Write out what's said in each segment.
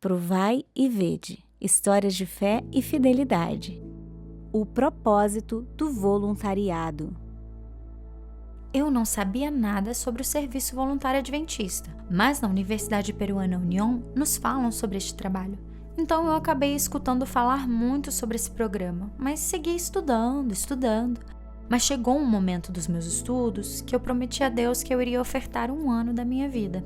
Provai e vede, histórias de fé e fidelidade. O propósito do voluntariado. Eu não sabia nada sobre o serviço voluntário adventista, mas na Universidade Peruana União nos falam sobre este trabalho. Então eu acabei escutando falar muito sobre esse programa, mas segui estudando. Mas chegou um momento dos meus estudos que eu prometi a Deus que eu iria ofertar um ano da minha vida.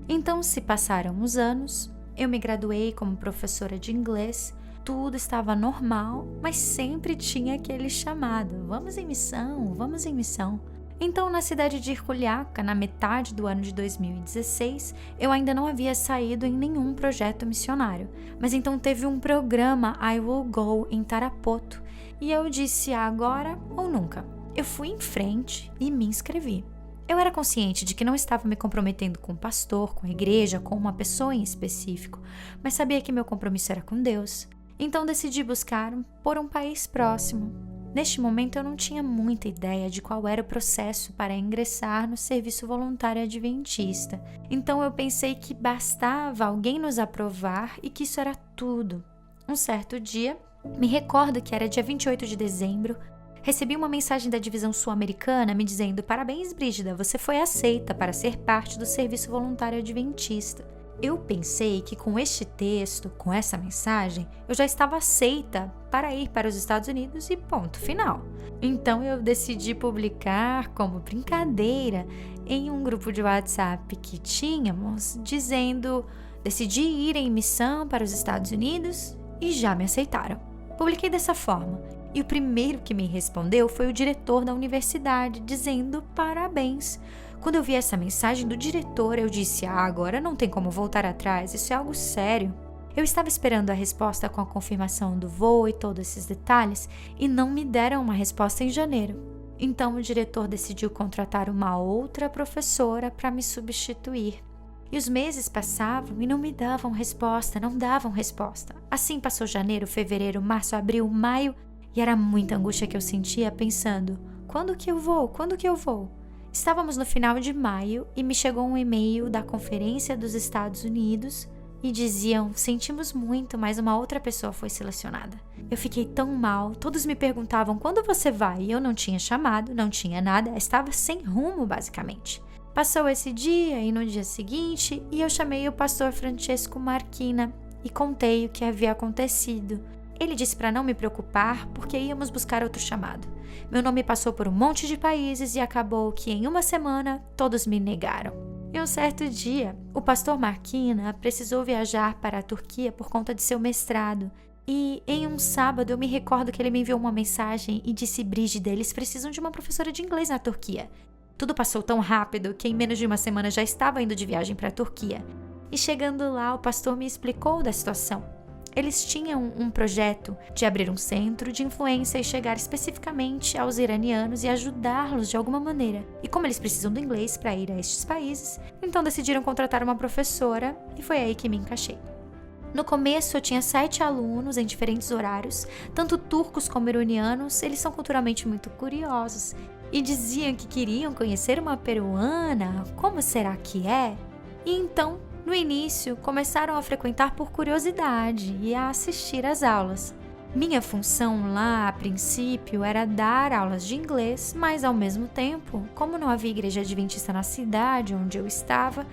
Então se passaram os anos, eu me graduei como professora de inglês, tudo estava normal, mas sempre tinha aquele chamado: vamos em missão, vamos em missão. Então, na cidade de Juliaca, na metade do ano de 2016, eu ainda não havia saído em nenhum projeto missionário. Mas então teve um programa I Will Go em Tarapoto e eu disse agora ou nunca. Eu fui em frente e me inscrevi. Eu era consciente de que não estava me comprometendo com o pastor, com a igreja, com uma pessoa em específico, mas sabia que meu compromisso era com Deus. Então decidi buscar por um país próximo. Neste momento eu não tinha muita ideia de qual era o processo para ingressar no serviço voluntário adventista. Então eu pensei que bastava alguém nos aprovar e que isso era tudo. Um certo dia, me recordo que era dia 28 de dezembro, recebi uma mensagem da divisão sul-americana me dizendo: parabéns, Brígida, você foi aceita para ser parte do serviço voluntário adventista. Eu pensei que com este texto, com essa mensagem, eu já estava aceita para ir para os Estados Unidos e ponto final. Então eu decidi publicar como brincadeira em um grupo de WhatsApp que tínhamos, dizendo: decidi ir em missão para os Estados Unidos e já me aceitaram. Publiquei dessa forma. E o primeiro que me respondeu foi o diretor da universidade, dizendo parabéns. Quando eu vi essa mensagem do diretor, eu disse: agora não tem como voltar atrás, isso é algo sério. Eu estava esperando a resposta com a confirmação do voo e todos esses detalhes, e não me deram uma resposta em janeiro. Então o diretor decidiu contratar uma outra professora para me substituir. E os meses passavam e não me davam resposta, não davam resposta. Assim passou janeiro, fevereiro, março, abril, maio, e era muita angústia que eu sentia pensando: quando que eu vou? Quando que eu vou? Estávamos no final de maio e me chegou um e-mail da Conferência dos Estados Unidos e diziam: sentimos muito, mas uma outra pessoa foi selecionada. Eu fiquei tão mal, todos me perguntavam: quando você vai? E eu não tinha chamado, não tinha nada, estava sem rumo basicamente. Passou esse dia e no dia seguinte eu chamei o pastor Francesco Marquina e contei o que havia acontecido. Ele disse para não me preocupar porque íamos buscar outro chamado. Meu nome passou por um monte de países e acabou que em uma semana todos me negaram. E um certo dia, o pastor Marquina precisou viajar para a Turquia por conta de seu mestrado. E em um sábado eu me recordo que ele me enviou uma mensagem e disse: Brígida, eles precisam de uma professora de inglês na Turquia. Tudo passou tão rápido que em menos de uma semana já estava indo de viagem para a Turquia. E chegando lá, o pastor me explicou da situação. Eles tinham um projeto de abrir um centro de influência e chegar especificamente aos iranianos e ajudá-los de alguma maneira. E como eles precisam do inglês para ir a estes países, então decidiram contratar uma professora e foi aí que me encaixei. No começo eu tinha 7 alunos em diferentes horários, tanto turcos como iranianos. Eles são culturalmente muito curiosos e diziam que queriam conhecer uma peruana, como será que é? E então, no início, começaram a frequentar por curiosidade e a assistir às aulas. Minha função lá, a princípio, era dar aulas de inglês, mas ao mesmo tempo, como não havia igreja adventista na cidade onde eu estava,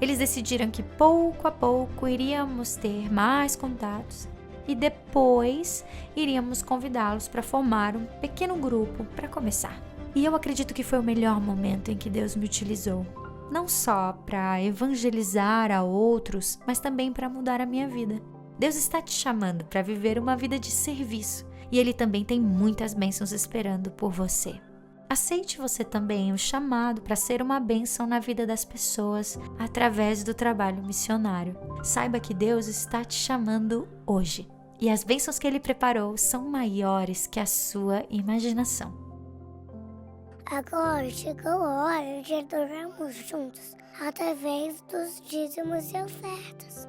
eles decidiram que pouco a pouco iríamos ter mais contatos e depois iríamos convidá-los para formar um pequeno grupo para começar. E eu acredito que foi o melhor momento em que Deus me utilizou. Não só para evangelizar a outros, mas também para mudar a minha vida. Deus está te chamando para viver uma vida de serviço e Ele também tem muitas bênçãos esperando por você. Aceite você também o chamado para ser uma bênção na vida das pessoas através do trabalho missionário. Saiba que Deus está te chamando hoje e as bênçãos que Ele preparou são maiores que a sua imaginação. Agora chegou a hora de adorarmos juntos, através dos dízimos e ofertas.